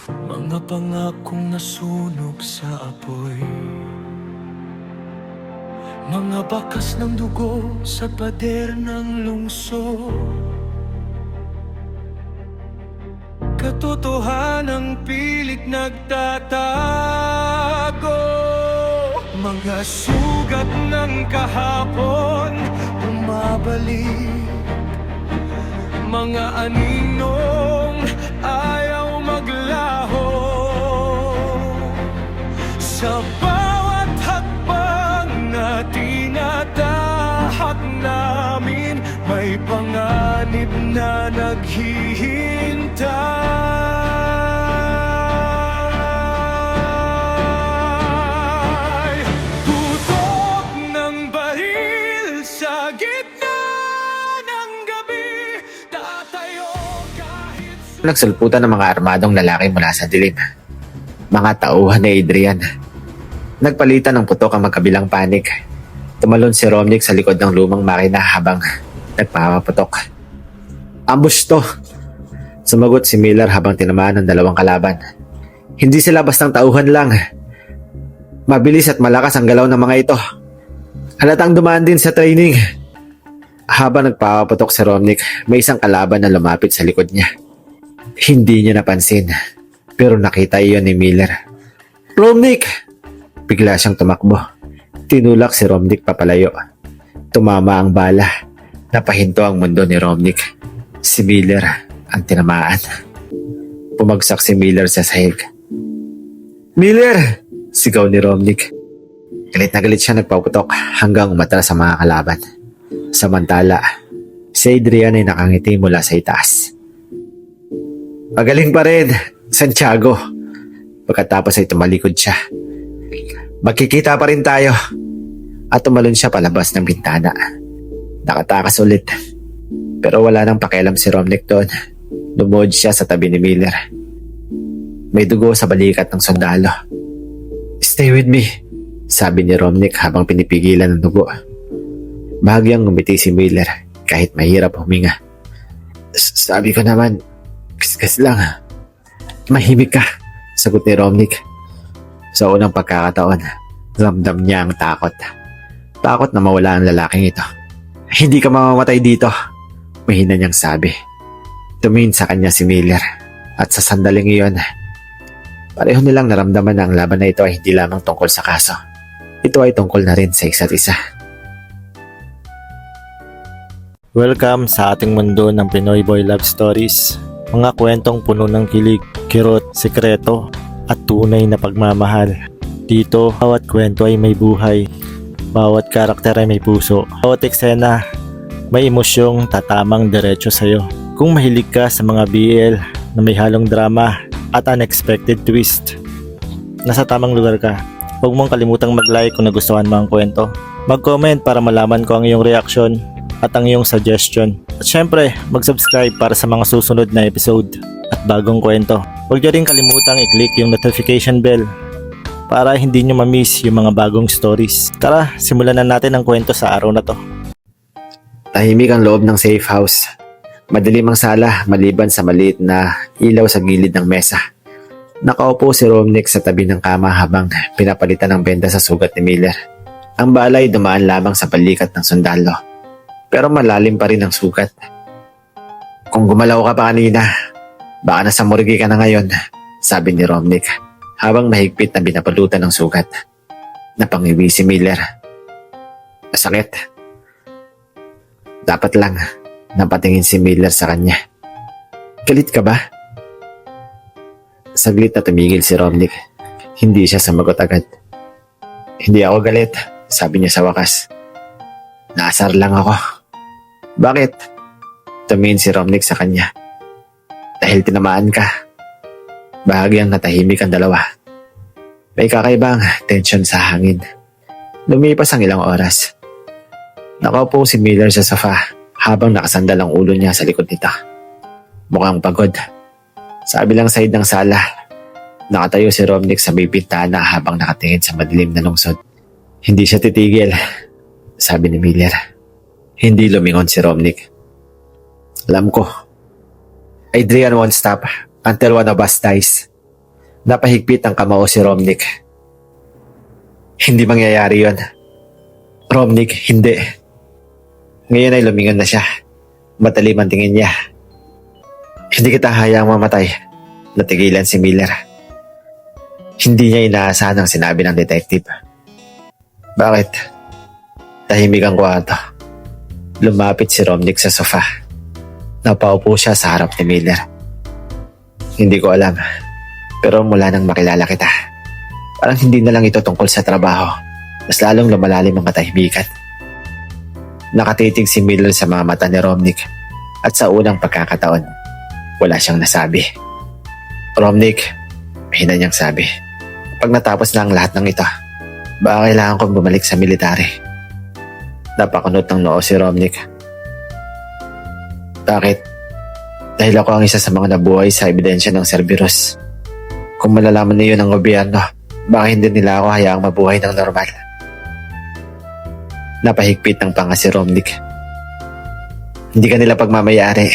Mga pangakong nasunog sa apoy, mga bakas ng dugo sa pader ng lungsod. Katotohanang pilit nagtatago, mga sugat ng kahapon bumabalik, mga aninong ayaw maglaho. Sa bawat hakbang na tinatahak namin, may panganib na naghihintay. Putok ng baril sa gitna ng gabi, tatayo kahit Nagsulputan ng mga armadong lalaki mula sa dilim. Mga tauhan ni Adrian. Nagpalitan ng putok ang magkabilang panig. Tumalon si Romnick sa likod ng lumang makina habang nagpapaputok. Ambush to! Sumagot si Miller habang tinamaan ng dalawang kalaban. Hindi sila bastang tauhan lang. Mabilis at malakas ang galaw ng mga ito. Halatang dumaan din sa training. Habang nagpapaputok si Romnick, may isang kalaban na lumapit sa likod niya. Hindi niya napansin, pero nakita iyon ni Miller. Romnick! Bigla siyang tumakbo. Tinulak si Romnick papalayo. Tumama ang bala. Napahinto ang mundo ni Romnick. Si Miller ang tinamaan. Pumagsak si Miller sa sahig. Miller! Sigaw ni Romnick. Galit na galit siya nagpaputok hanggang umatras sa mga kalaban. Samantala, si Adrian ay nakangiti mula sa itaas. Magaling pa rin, Santiago. Pagkatapos ay tumalikod siya. Magkikita pa rin tayo. At tumalon siya palabas ng bintana. Nakatakas ulit. Pero wala nang pakialam si Romnick doon. Lumuhod siya sa tabi ni Miller. May dugo sa balikat ng sundalo. Stay with me, sabi ni Romnick habang pinipigilan ng dugo. Bahagyang ngumiti si Miller kahit mahirap huminga. Sabi ko naman, kaskas lang. Mahimik ka, sagot ni Romnick. Sa unang pagkakataon, ramdam niya ang takot. Takot na mawala ang lalaking ito. Hindi ka mamamatay dito, mahina niyang sabi. Tumingin sa kanya si Miller at sa sandaling iyon, pareho nilang naramdaman na ang laban na ito ay hindi lamang tungkol sa kaso. Ito ay tungkol na rin sa isa't isa. Welcome sa ating mundo ng Pinoy Boy Love Stories. Mga kwentong puno ng kilig, kirot, sekreto, at tunay na pagmamahal. Dito, bawat kwento ay may buhay. Bawat karakter ay may puso. Bawat eksena, may emosyong tatamang diretso sa'yo. Kung mahilig ka sa mga BL na may halong drama at unexpected twist, nasa tamang lugar ka. Huwag mong kalimutang mag-like kung nagustuhan mo ang kwento. Mag-comment para malaman ko ang iyong reaksyon at ang iyong suggestion. At syempre, mag-subscribe para sa mga susunod na episode at bagong kwento. Huwag niyo rin kalimutang i-click yung notification bell para hindi niyo ma-miss yung mga bagong stories. Tara, simulan na natin ang kwento sa araw na to. Tahimik ang loob ng safe house. Madilim ang sala maliban sa maliit na ilaw sa gilid ng mesa. Nakaupo si Romnick sa tabi ng kama habang pinapalitan ng benda sa sugat ni Miller. Ang bala ay dumaan lamang sa balikat ng sundalo. Pero malalim pa rin ang sugat. Kung gumalaw ka pa kanina, baka nasa morgue ka na ngayon, sabi ni Romnick habang mahigpit na binapalutan ng sugat. Napangiwi si Miller. Masakit. Dapat lang napatingin si Miller sa kanya. Galit ka ba? Saglit na tumigil si Romnick. Hindi siya sumagot agad. Hindi ako galit, sabi niya sa wakas. Naasar lang ako. Bakit? Tumingin si Romnick sa kanya. Dahil tinamaan ka. Bahagyang natahimik ang dalawa. May kakaibang tensyon sa hangin. Lumipas ang ilang oras. Nakaupo si Miller sa sofa habang nakasandal ang ulo niya sa likod nito. Mukhang pagod. Sa kabilang side ng sala, nakatayo si Romnick sa may bintana habang nakatingin sa madilim na lungsod. Hindi siya titigil, sabi ni Miller. Hindi lumingon si Romnick. Alam ko. Adrian won't stop until one of us dies. Napahigpit ang kamao si Romnick. Hindi mangyayari yon. Romnick, hindi. Ngayon ay lumingon na siya. Matalim ang tingin niya. Hindi kita hayaang mamatay. Natigilan si Miller. Hindi niya inaasahan ang sinabi ng detective. Bakit? Tahimik ang kwarto. Lumapit si Romnick sa sofa. Napaupo siya sa harap ni Miller. Hindi ko alam. Pero mula nang makilala kita, parang hindi na lang ito tungkol sa trabaho. Mas lalong lumalalim ang katahimikan. Nakatitig si Miller sa mga mata ni Romnick at sa unang pagkakataon, wala siyang nasabi. Romnick, mahina niyang sabi. Pag natapos na ang lahat ng ito, baka kailangan kong bumalik sa military. Napakunot ng noo si Romnick. Bakit? Dahil ako ang isa sa mga nabuhay sa ebidensya ng Cerberus. Kung malalaman na yun ng gobyerno, baka hindi nila ako hayaang mabuhay ng normal. Napahigpit ng panga si Romnick. Hindi ka nila pagmamayari.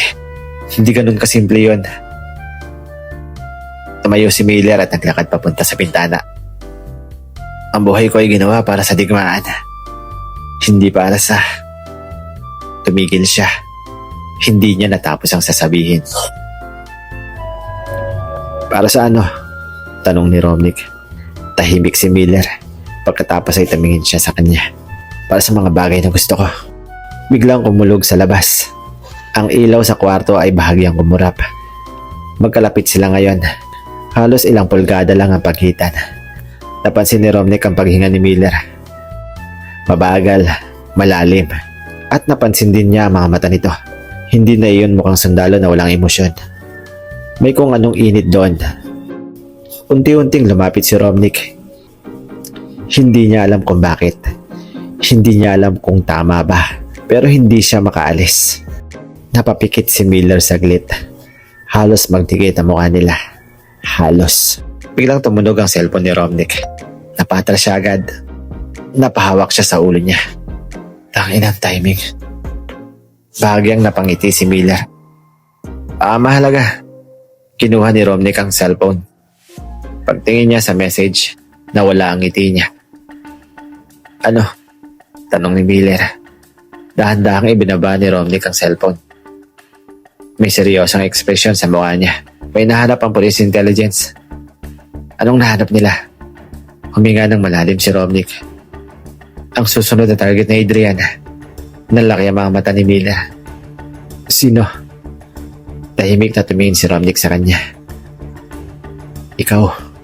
Hindi ganun kasimple yun. Tumayo si Miller at naglakad papunta sa bintana. Ang buhay ko ay ginawa para sa digmaan. Hindi para sa... Tumigil siya. Hindi niya natapos ang sasabihin. Para sa ano? Tanong ni Romnick. Tahimik si Miller. Pagkatapos ay tumingin siya sa kanya. Para sa mga bagay na gusto ko. Biglang kumulog sa labas. Ang ilaw sa kwarto ay bahagyang kumurap. Magkalapit sila ngayon. Halos ilang pulgada lang ang pagitan. Napansin ni Romnick ang paghinga ni Miller. Mabagal, malalim. At napansin din niya ang mga mata nito. Hindi na iyon mukhang sundalo na walang emosyon. May kung anong init doon. Unti-unting lumapit si Romnick. Hindi niya alam kung bakit. Hindi niya alam kung tama ba. Pero hindi siya makaalis. Napapikit si Miller saglit. Halos magdikit ang mukha nila. Halos. Biglang tumunog ang cellphone ni Romnick. Napatras siya agad. Napahawak siya sa ulo niya. Tangin ang timing. Bahagyang napangiti si Miller. Mahalaga. Kinuha ni Romnick ang cellphone. Pagtingin niya sa message, nawala ang ngiti niya. Ano? Tanong ni Miller. Dahan-dahang ibinaba ni Romnick ang cellphone. May seryosang ekspresyon sa mukha niya. May nahanap ang police intelligence. Anong nahanap nila? Huminga ng malalim si Romnick. Ang susunod na target ni Adrian. Nalaki ang mga mata ni Miller. Sino? Tahimik na tumingin si Romnick sa kanya. Ikaw.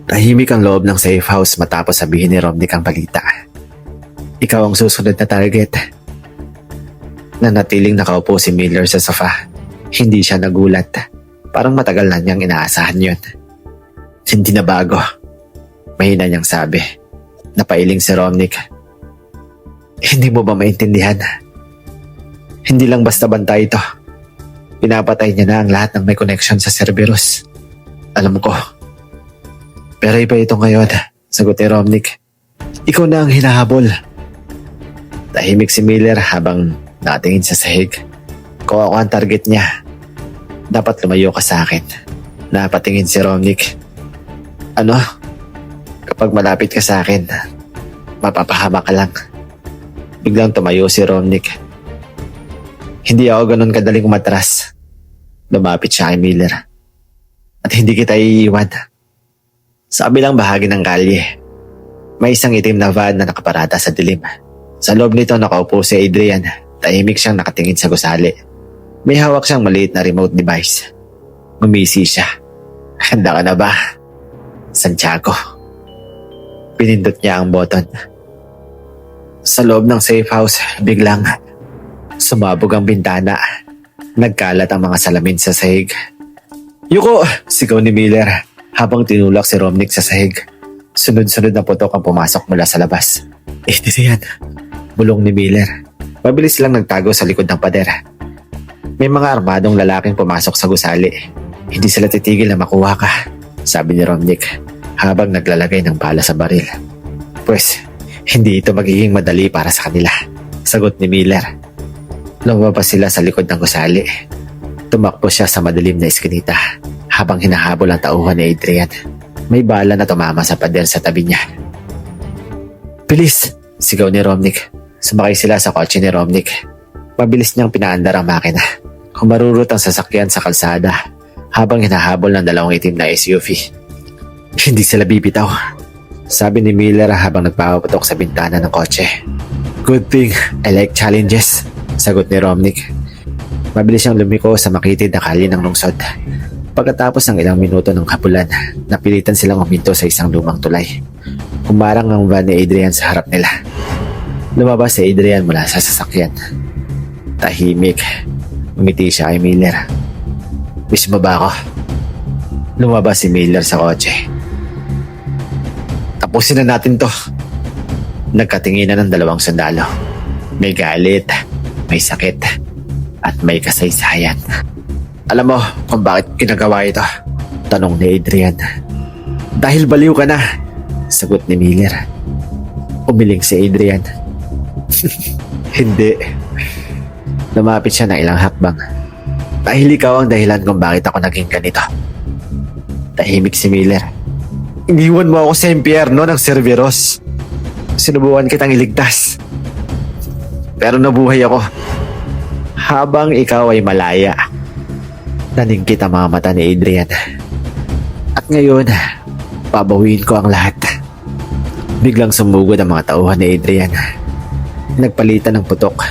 Tahimik ang loob ng safe house matapos sabihin ni Romnick ang balita. Ikaw ang susunod na target. Nanatiling nakaupo si Miller sa sofa. Hindi siya nagulat. Parang matagal na niyang inaasahan yun. Hindi na bago. Mahina niyang sabi. Napailing si Romnick. Hindi mo ba maintindihan? Hindi lang basta bantay ito. Pinapatay niya na ang lahat ng may connection sa Cerberus. Alam ko. Pero iba ito ngayon, sagot ni Romnick. Ikaw na ang hinahabol. Tahimik si Miller habang nakatingin sa sahig. Kung ako ang target niya, dapat lumayo ka sa akin. Napatingin si Romnick. Ano? Kapag malapit ka sa akin, mapapahama ka lang. Biglang tumayo si Romnick. Hindi ako ganun kadaling umatras. Lumapit siya kay Miller. At hindi kita iiwan. Sa kabilang bahagi ng kalye, may isang itim na van na nakaparada sa dilim. Sa loob nito nakaupo si Adrian. Tahimik siyang nakatingin sa gusali. May hawak siyang maliit na remote device. Ngumisi siya. Handa ka na ba? Santiago. Pinindot niya ang button. Sa loob ng safe house, biglang sumabog ang bintana. Nagkalat ang mga salamin sa sahig. Yuko! Sigaw ni Miller habang tinulak si Romnick sa sahig. Sunod-sunod na putok ang pumasok mula sa labas. Adrian! Bulong ni Miller. Mabilis lang nagtago sa likod ng pader. May mga armadong lalaking pumasok sa gusali. Hindi sila titigil na makuha ka, sabi ni Romnick habang naglalagay ng bala sa baril. Pues, hindi ito magiging madali para sa kanila, sagot ni Miller. Lumabas sila sa likod ng gusali. Tumakbo siya sa madilim na eskinita habang hinahabol ang tauhan ni Adrian. May bala na tumama sa pader sa tabi niya. "Bilis!" sigaw ni Romnick. Sumakay sila sa kotse ni Romnick. Mabilis niyang pinaandar ang makina. Humarurot ang sasakyan sa kalsada habang hinahabol ng dalawang itim na SUV. "Hindi sila bibitaw," sabi ni Miller habang nagpapaputok sa bintana ng kotse. "Good thing I like challenges," sagot ni Romnick. Mabilis siyang lumiko sa makitid na kalye ng lungsod. Pagkatapos ng ilang minuto ng kapulan, napilitan silang huminto sa isang lumang tulay. Humarang ang van ni Adrian sa harap nila. Lumabas si Adrian mula sa sasakyan. Tahimik. Umiti siya kay Miller. "Wish mo ba ako?" Lumabas si Miller sa kotse. "Tapusin na natin to." Nagkatinginan ng dalawang sundalo. May galit, may sakit, at may kasaysayan. "Alam mo kung bakit ginagawa ito?" tanong ni Adrian. "Dahil baliw ka na," sagot ni Miller. Umiling si Adrian. "Hindi." Lumapit siya ng ilang hakbang. "Dahil ikaw ang dahilan kung bakit ako naging ganito." Tahimik si Miller. "Iniwan mo ako sa impyerno ng Cerberus. Sinubukan kitang iligtas. Pero nabuhay ako. Habang ikaw ay malaya." Naningkit ang mga mata ni Adrian. "At ngayon, babawiin ko ang lahat." Biglang sumugod ang mga tauhan ni Adrian. Nagpalitan ng putok.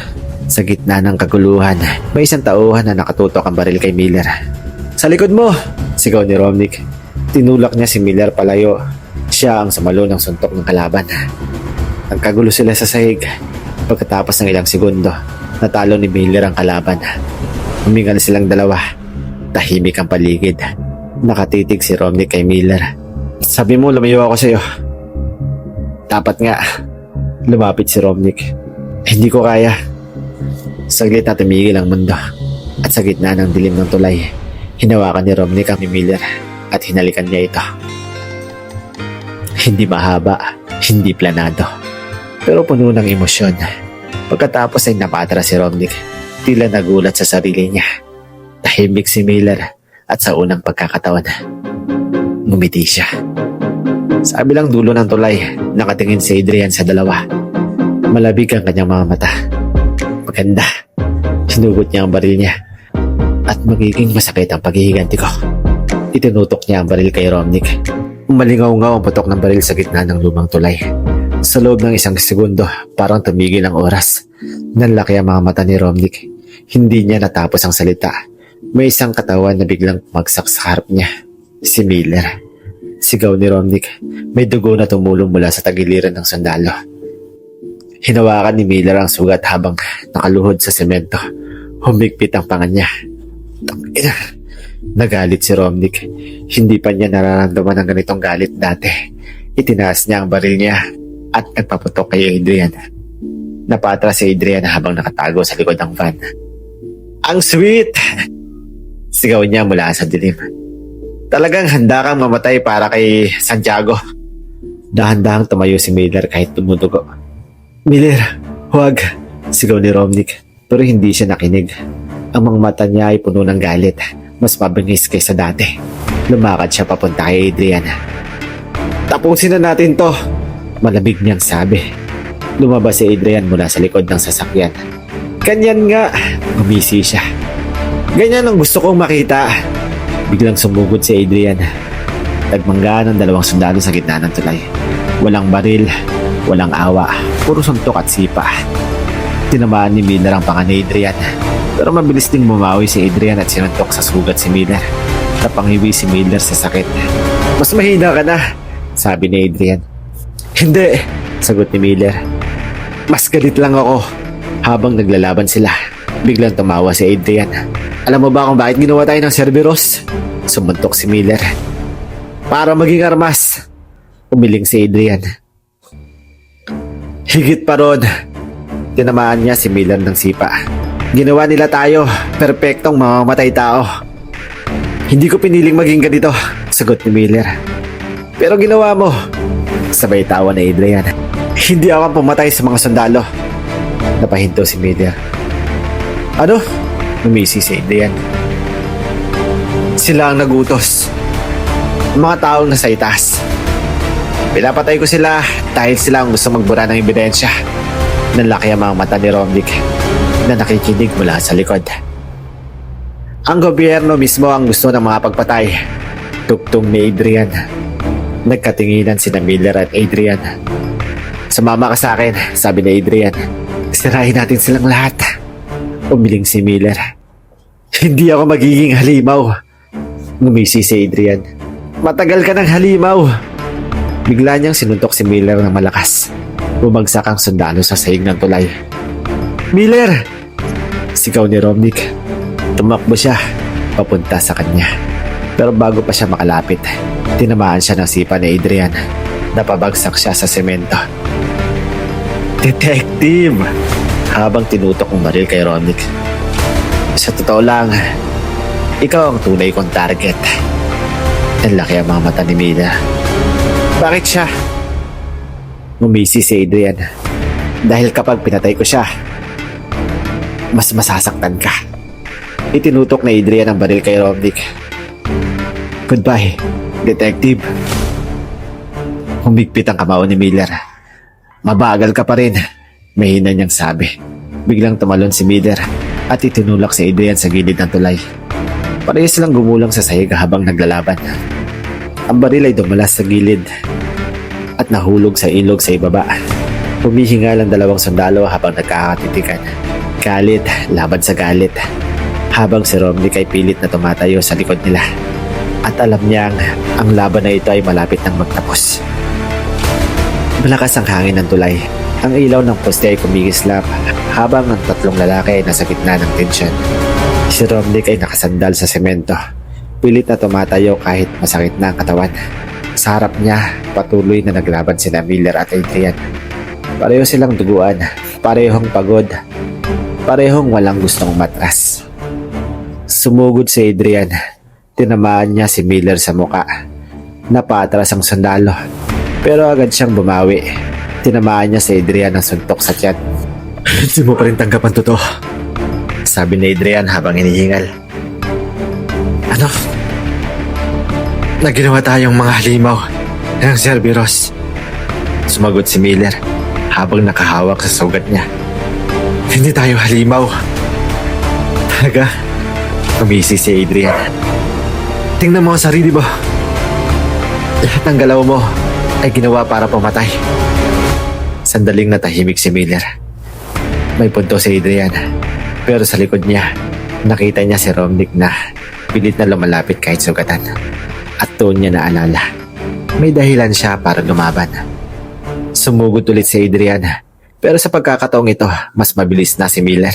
Sa gitna ng kaguluhan, may isang tauhan na nakatutok ang baril kay Miller. "Sa likod mo!" sigaw ni Romnick. Tinulak niya si Miller palayo. Siya ang sumalo ng suntok ng kalaban. Nagkagulo sila sa sahig. Pagkatapos ng ilang segundo, natalo ni Miller ang kalaban. Humingal silang dalawa. Tahimik ang paligid. Nakatitig si Romnick kay Miller. "Sabi mo lumayo ako sa'yo." "Dapat nga." Lumapit si Romnick. "Hindi ko kaya." Saglit na tumigil ang mundo. At sa gitna ng dilim ng tulay, hinawakan ni Romnick ang ni Miller at hinalikan niya ito. Hindi mahaba, hindi planado, pero puno ng emosyon. Pagkatapos ay napatras si Romnick. Tila nagulat sa sarili niya. Tahimik si Miller at sa unang pagkakataon, ngumiti siya. Sa kabilang dulo ng tulay, nakatingin si Adrian sa dalawa. Malabig ang kanyang mga mata. Maganda. Sinugot niya ang baril niya. At magiging masakit ang paghihiganti ko. Itinutok niya ang baril kay Romnick. Umalingaw-ngaw ang putok ng baril sa gitna ng lumang tulay. Sa loob ng isang segundo, parang tumigil ang oras. Nanlaki ang mga mata ni Romnick. Hindi niya natapos ang salita. May isang katawan na biglang pumagsak sa harap niya. Si Miller. Sigaw ni Romnick. May dugo na tumulong mula sa tagiliran ng sundalo. Hinawakan ni Miller ang sugat habang nakaluhod sa semento. Humigpit ang panga niya. Nagalit si Romnick. Hindi pa niya nararamdaman ang ganitong galit dati. Itinaas niya ang baril niya at nagpaputok kay Adrian. Napatras si Adrian habang nakatago sa likod ng van. "Ang sweet!" Sigaw niya mula sa dilim. "Talagang handa kang mamatay para kay Santiago." Dahan-dahang tumayo si Miller kahit tumutugo. "Miller, huwag!" sigaw ni Romnick. Pero hindi siya nakinig. Ang mga mata niya ay puno ng galit. Mas mabingis kaysa dati. Lumakad siya papunta kay Adrian. "Tapusin na natin to!" Malamig niyang sabi. Lumabas si Adrian mula sa likod ng sasakyan. "Ganyan nga!" Gumisi siya. "Ganyan ang gusto kong makita!" Biglang sumugod si Adrian. Nagmangga ng dalawang sundalo sa gitna ng tulay. Walang baril, walang awa, puro suntok at sipa. Tinamaan ni Miller ang panga ni Adrian. Pero mabilis ding bumawi si Adrian at sinuntok sa sugat si Miller. Napangiwi si Miller sa sakit. "Mas mahina ka na," sabi ni Adrian. "Hindi," sagot ni Miller. "Mas galit lang ako." Habang naglalaban sila, biglang tumawa si Adrian. "Alam mo ba kung bakit ginawa tayo ng Cerberus?" Sumuntok si Miller. "Para maging armas." Umiling si Adrian. "Higit pa ron." Tinamaan niya si Miller ng sipa. "Ginawa nila tayo, perpektong mamamatay tao." "Hindi ko piniling maging ganito," sagot ni Miller. "Pero ginawa mo." Sabay tawa ni Adrian. "Hindi ako ang pumatay sa mga sundalo." Napahinto si Miller. "Ano?" Umisi si Adrian. Sila ang nagutos. Mga taong nasa itaas. Pinapatay ko sila dahil sila ang gusto magbura ng ebidensya. Nanlaki ang mga mata ni Romnick na nakikinig mula sa likod. Ang gobyerno mismo ang gusto ng mga pagpatay. Tugtong ni Adrian. Nagkatinginan sina Miller at Adrian. Sumama ka sa akin, sabi ni Adrian. Sirahin natin silang lahat. Umiling si Miller. Hindi ako magiging halimaw. Ngumisi si Adrian. Matagal ka ng halimaw. Bigla niyang sinuntok si Miller ng malakas. Bumagsak ang sundalo sa sahig ng tulay. Miller! Sigaw ni Romnick. Tumakbo siya papunta sa kanya. Pero bago pa siya makalapit, tinamaan siya ng sipa ni Adrian. Napabagsak siya sa semento. Detective! Habang tinutok ang baril kay Romnick. Sa totoo lang, ikaw ang tunay kong target. Ang laki ang mga mata ni Miller. Bakit siya? Ngumisi si Adrian. Dahil kapag pinatay ko siya, mas masasaktan ka. Itinutok na Adrian ang baril kay Romnick. Goodbye, detective. Humigpit ang kamao ni Miller. Mabagal ka pa rin, mahina niyang sabi. Biglang tumalon si Miller at itinulak si Adrian sa gilid ng tulay. Parehas silang gumulang sa sahig habang naglalaban. Ang baril ay dumalas sa gilid at nahulog sa ilog sa ibaba. Humihingal ang dalawang sundalo habang nagkakatitikan. Galit laban sa galit. Habang si Romnick ay pilit na tumatayo sa likod nila. At alam niyang ang laban na ito ay malapit nang magtapos. Malakas ang hangin ng tulay. Ang ilaw ng poste ay kumikislap habang ang tatlong lalaki ay nasa gitna ng tensyon. Si Romnick ay nakasandal sa semento. Pilit na tumatayo kahit masakit na ang katawan. Sa harap niya, patuloy na naglaban sina Miller at Adrian. Pareho silang duguan, parehong pagod, parehong walang gustong umatras. Sumugod si Adrian. Tinamaan niya si Miller sa muka. Napatras ang sundalo. Pero agad siyang bumawi. Tinamaan niya si Adrian ng suntok sa tiyan. Hindi mo pa rin tanggap ang totoo, sabi ni Adrian habang hinihingal. Ano? Naginawa tayong mga halimaw ng Cerberus. Sumagot si Miller habang nakahawak sa sugat niya. Hindi tayo halimaw. Talaga? Kumisi si Adrian. Tingnan mo ang sarili mo. Lahat ng galaw mo ay ginawa para pumatay. Sandaling natahimik si Miller. May punto si Adrian. Pero sa likod niya, nakita niya si Romnick na pilit na lumalapit kahit sugatan. At doon niya naalala. May dahilan siya para lumaban. Sumugod ulit si Adrian. Pero sa pagkakataong ito, mas mabilis na si Miller.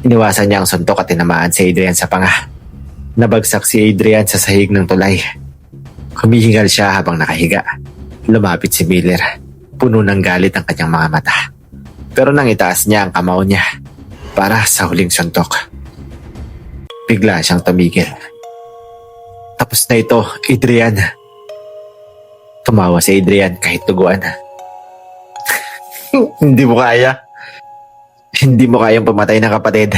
Iniwasan niya ang suntok at tinamaan si Adrian sa panga. Nabagsak si Adrian sa sahig ng tulay. Humihingal siya habang nakahiga. Lumapit si Miller. Puno ng galit ang kanyang mga mata. Pero nang itaas niya ang kamao niya para sa huling suntok. Bigla siyang tumigil. Tapos na ito, Adrian. Tumawa si Adrian kahit tuguan. Hindi mo kaya. Hindi mo kayang pumatay ng kapatid.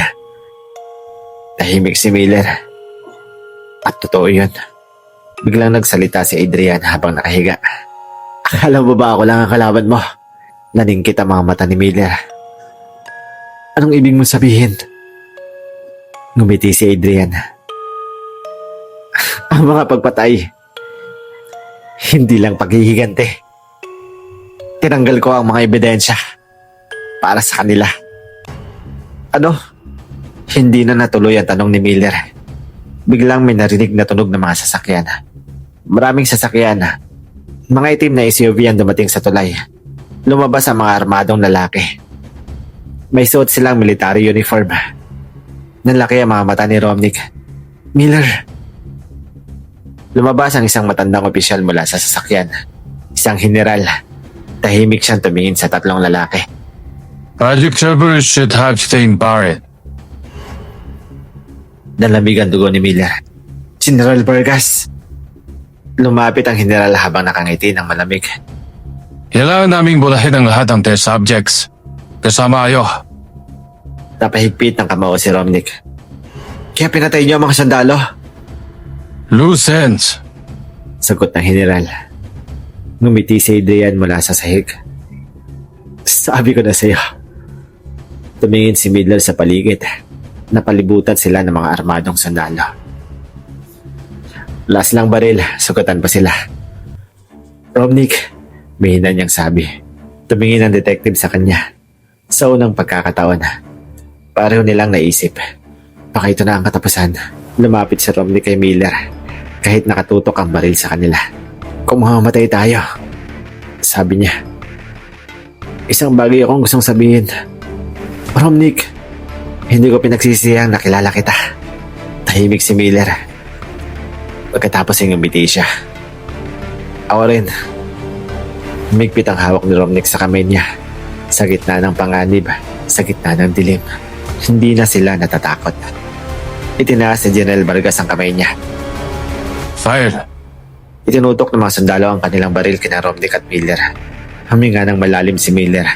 Tahimik si Miller. At totoo yun. Biglang nagsalita si Adrian habang nakahiga. Akala mo ba ako lang ang kalaban mo? Naningkit ang mga mata ni Miller. Anong ibig mong sabihin? Ngumiti si Adrian. Ang mga pagpatay, hindi lang paghihigante. Tinanggal ko ang mga ebidensya para sa kanila. Ano? Hindi na natuloy ang tanong ni Miller. Biglang may narinig na tunog ng mga sasakyan. Maraming sasakyan. Mga itim na SUV ang dumating sa tulay. Lumabas ang mga armadong lalaki. May suot silang military uniform. Nanlaki ang mga mata ni Romnick. Miller! Lumabas ang isang matandang opisyal mula sa sasakyan. Isang general. Tahimik siyang tumingin sa tatlong lalaki. Project Cerberus should have stayed buried. Nalamig ang dugo ni Miller. General Vargas! Lumapit ang general habang nakangiti ng malamig. Kailangan naming bulahin ang lahat ng test subjects. Kasama kayo. Napahigpit ng kamao si Romnick. Kaya pinatay niyo ang mga sandalo? Loose ends. Sagot ng general. Ngumiti si Adrian mula sa sahig. Sabi ko na sa'yo. Tumingin si Midler sa paligid. Napalibutan sila ng mga armadong sundalo. Last lang baril, sugatan pa sila. Romnick, mahina niyang sabi. Tumingin ang detective sa kanya. Sa unang pagkakataon, pareho nilang naisip. Baka ito na ang katapusan. Lumapit si Romnick kay Miller. Kahit nakatutok ang baril sa kanila. Kung mamamatay tayo, sabi niya. Isang bagay akong gustong sabihin. Romnick, hindi ko pinagsisiyang nakilala kita. Tahimik si Miller. Pagkatapos ay ngumiti siya. Ako rin. Migpit ang hawak ni Romnick sa kamay niya. Sa gitna ng panganib, sa gitna ng dilim. Hindi na sila natatakot. Itinaas ni General Vargas ang kamay niya. Fire. Itinutok ng mga sundalo ang kanilang baril kina Romnick at Miller. Huminga ng malalim si Miller.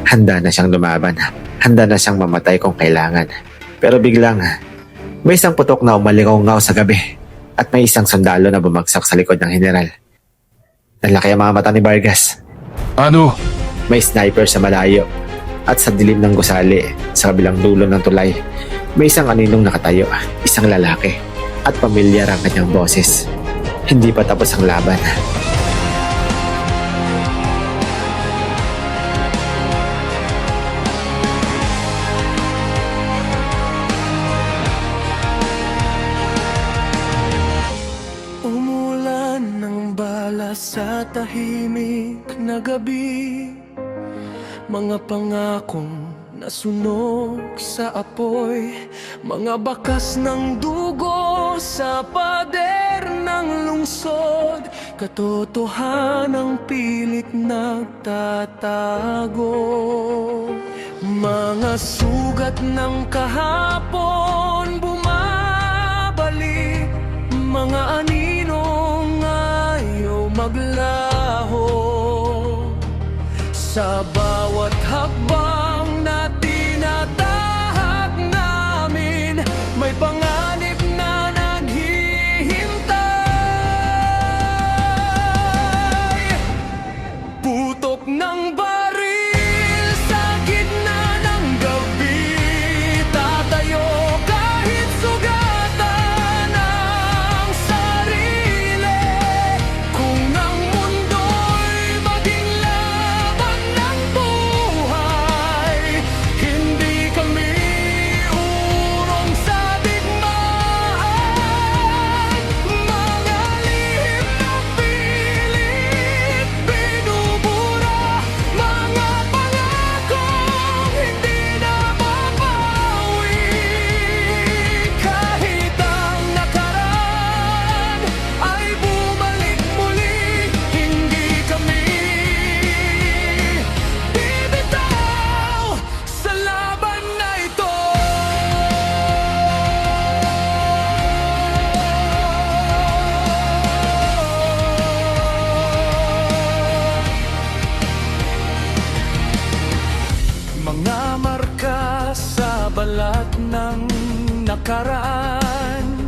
Handa na siyang lumaban. Handa na siyang mamatay kung kailangan. Pero biglang, may isang putok na umalingaw sa gabi at may isang sundalo na bumagsak sa likod ng general. Nalaki ang mga mata ni Vargas. Ano? May sniper sa malayo at sa dilim ng gusali sa kabilang dulo ng tulay. May isang aninong nakatayo, isang lalaki at pamilyar ang kanyang boses. Hindi pa tapos ang laban. Umulan ng bala sa tahimik na gabi. Mga pangakong nasunog sa apoy. Mga bakas ng dugo sa pader ng lungsod. Katotohanang pilit nagtatago. Mga sugat ng kahapon bumabalik. Mga aninong ayaw maglaho. Sa bawat hakbang na tinatahak namin, may panganib na naghihintay. Putok ng baril sa gitna ng gabi. Tatayo kahit sugatan ang sarili. Kung ang mundo'y maging laban ng buhay, hindi kami urong sa digmaan. Mga lihim na pilit binubura. Mga pangakong hindi na mabawi. Kahit ang nakaraan ay bumalik muli, hindi kami bibitaw sa laban na ito. Mga marka sa balat ng nakaraan.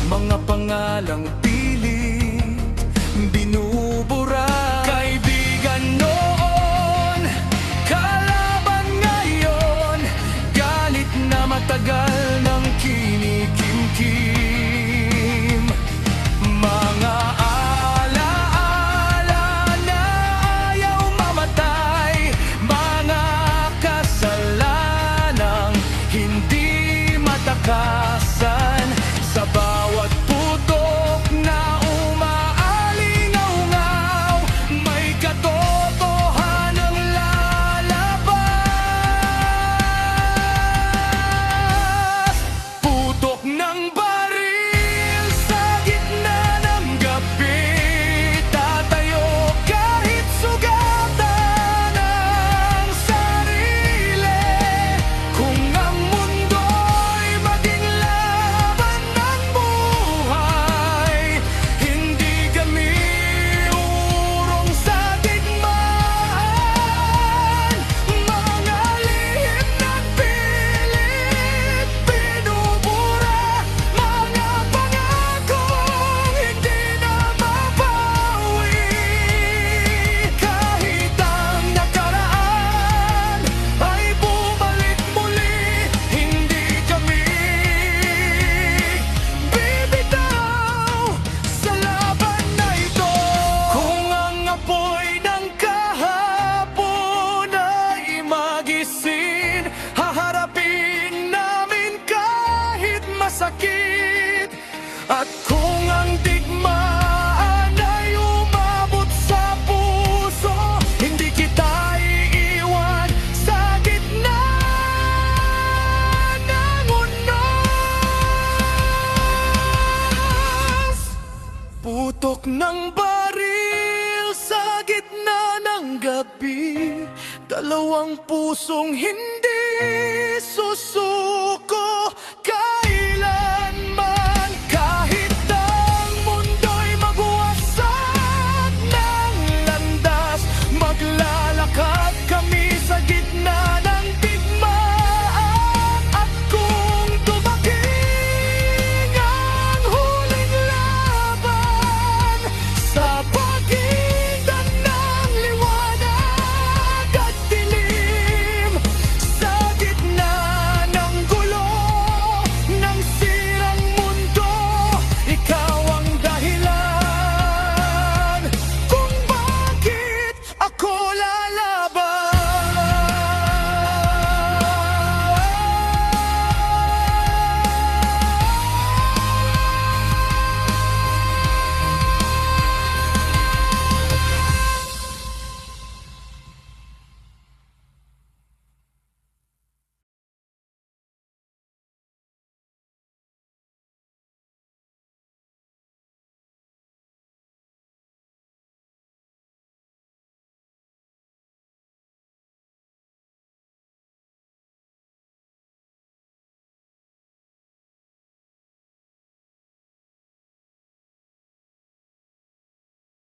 Mga pangalang pilit binubura. Kaibigan noon, kalaban ngayon. Galit na matagal ng kinikimkim. Mga alaala na ayaw mamatay. Mga kasalanang hindi matakasan. Sa bawat putok At kung ang digmaan ay umabot sa puso, hindi kita iiwan sa gitna ng unos. Putok ng baril sa gitna ng gabi, dalawang pusong hindi susuko.